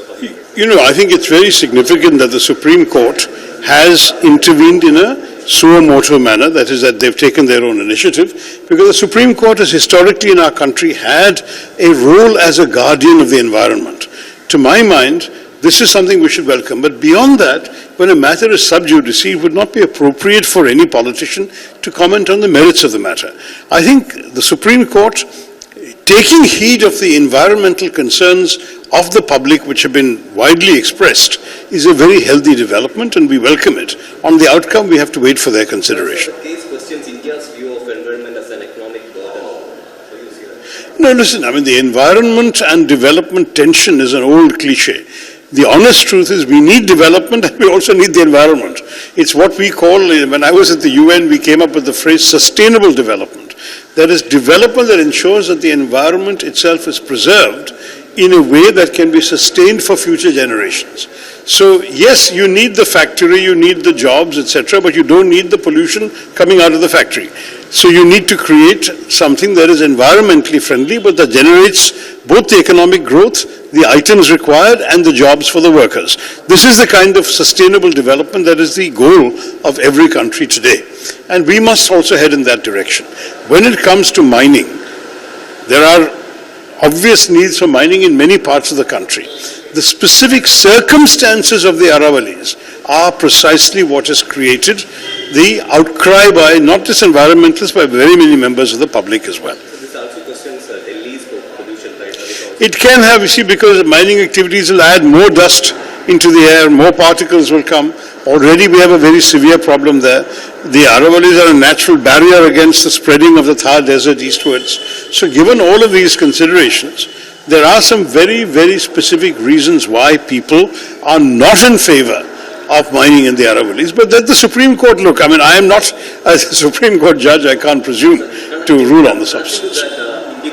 I think it's very significant that the Supreme Court has intervened in a suo motu manner, that is, that they've taken their own initiative, because the Supreme Court has historically in our country had a role as a guardian of the environment. To my mind, this is something we should welcome. But beyond that, when a matter is sub judice, it would not be appropriate for any politician to comment on the merits of the matter. I think the Supreme Court, taking heed of the environmental concerns of the public, which have been widely expressed, is a very healthy development, and we welcome it. On the outcome, we have to wait for their consideration. The case questions India's view of environment as an economic burden. How do you see that? No, listen, the environment and development tension is an old cliche. The honest truth is we need development and we also need the environment. It's what we call, when I was at the UN, we came up with the phrase sustainable development. That is development that ensures that the environment itself is preserved in a way that can be sustained for future generations. So yes, you need the factory, you need the jobs, etc., but you don't need the pollution coming out of the factory. So you need to create something that is environmentally friendly, but that generates both the economic growth, the items required, and the jobs for the workers. This is the kind of sustainable development that is the goal of every country today. And we must also head in that direction. When it comes to mining, there are obvious needs for mining in many parts of the country. The specific circumstances of the Aravallis are precisely what has created the outcry by not just environmentalists, but very many members of the public as well. So this also questions Delhi's pollution, right? It can have, you see, because mining activities will add more dust into the air, more particles will come. Already we have a very severe problem there. The Aravallis are a natural barrier against the spreading of the Thar Desert eastwards. So given all of these considerations, there are some very, very specific reasons why people are not in favor of mining in the Aravallis. But let the Supreme Court look. I am not, as a Supreme Court judge, I can't presume to rule on the substance.